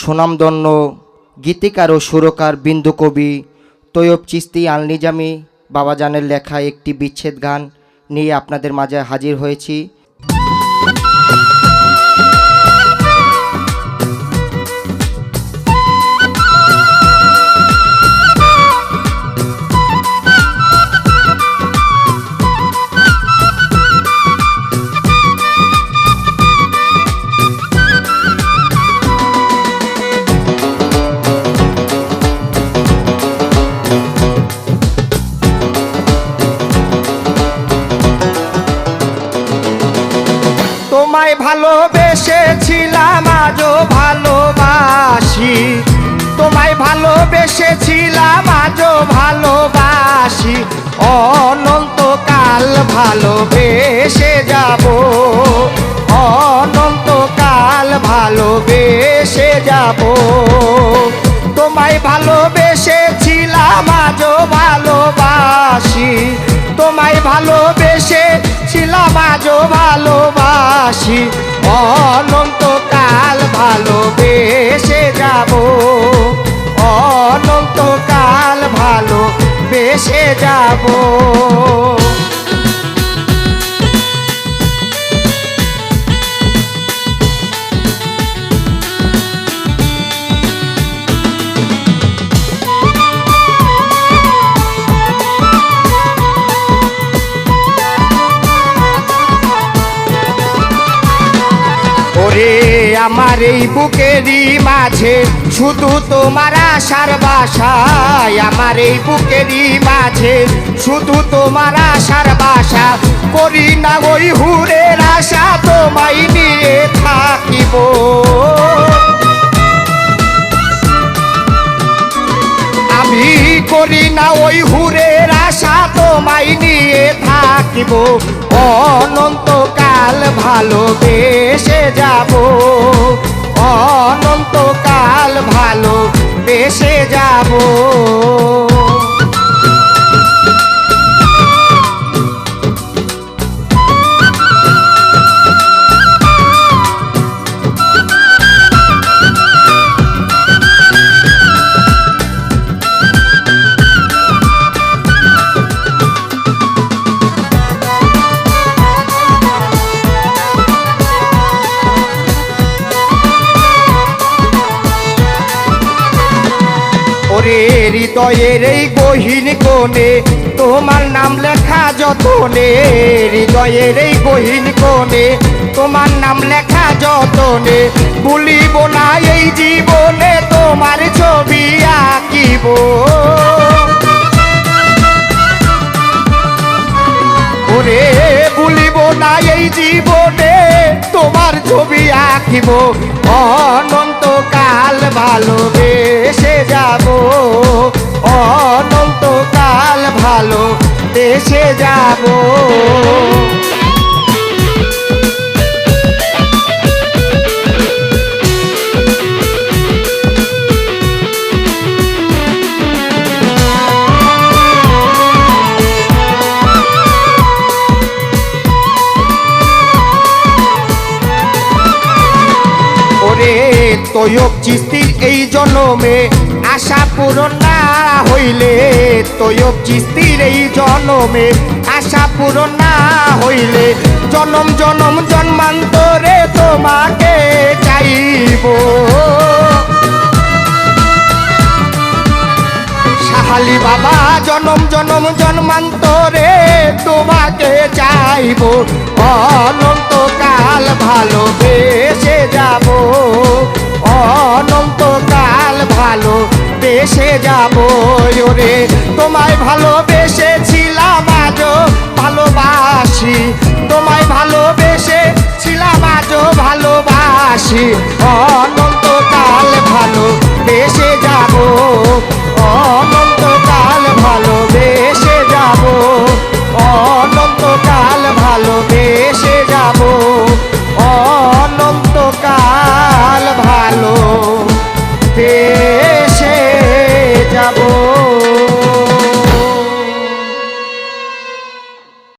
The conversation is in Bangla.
সুনামধন্য গীতিকার ও সুরকার বিন্দু কবি তৈয়ব চিশতি আল নিজামী বাবাজানের লেখা একটি বিচ্ছেদ গান নিয়ে আপনাদের মাঝে হাজির হয়েছি। তোমায় ভালোবেসেছিলাম আজও ভালোবাসি, তোমায় ভালোবেসেছিলাম আজও ভালোবাসি, অনন্তকাল ভালোবেসে যাব, অনন্তকাল ভালোবেসে যাব। তোমায় ভালোবেসেছিলাম আজও ভালোবাসি, তোমায় ভালোবেসেছিলাম আজও ভালোবাসি, অনন্তকাল ভালোবেসে যাব, অনন্তকাল ভালোবেসে যাব। ওরে আমার এই বুকেরই মাঝে শুধু তোমার আশার বাসায়, আমার এই বুকেরই মাঝে শুধু তোমার আশার বাসা, করি না ওই হুরের আশা তোমায় নিয়ে থাকিব, আমি করি না ওই হুরের আশা তোমায় নিয়ে থাকিব, অনন্তকাল ভালোবেসে যাব, অনন্তকাল ভালোবেসে যাব। ওরে হৃদয়ের এই গহীন কোণে তোমার নাম লেখা যতনে, হৃদয়ের এই গহীন কোণে তোমার নাম লেখা যতনে, ভুলিব না এই জীবনে তোমার ছবি আঁকিব, ওরে ভুলিব না এই জীবনে তোমার ছবি আঁকিব, অনন্তকাল ভালোবেসে যাব, অনন্তকাল ভালোবেসে যাব। তৈয়ব চিশতির এই জন্মে আশা পূরণ না হইলে, তৈয়ব চিশতির এই জন্মে আশা পূরণ না হইলে, জনম জনম জন্মান্তরে তোমাকে চাইব, শাহালি বাবা জনম জনম জন্মান্তরে তোমাকে চাইব, অনন্তকাল ভালোবেসে যাব, অনন্তকাল ভালোবেসে যাব। ওরে তোমায় ভালোবেসেছিলাম আজও ভালোবাসি, তোমায় ভালোবেসেছিলাম আজও ভালোবাসি,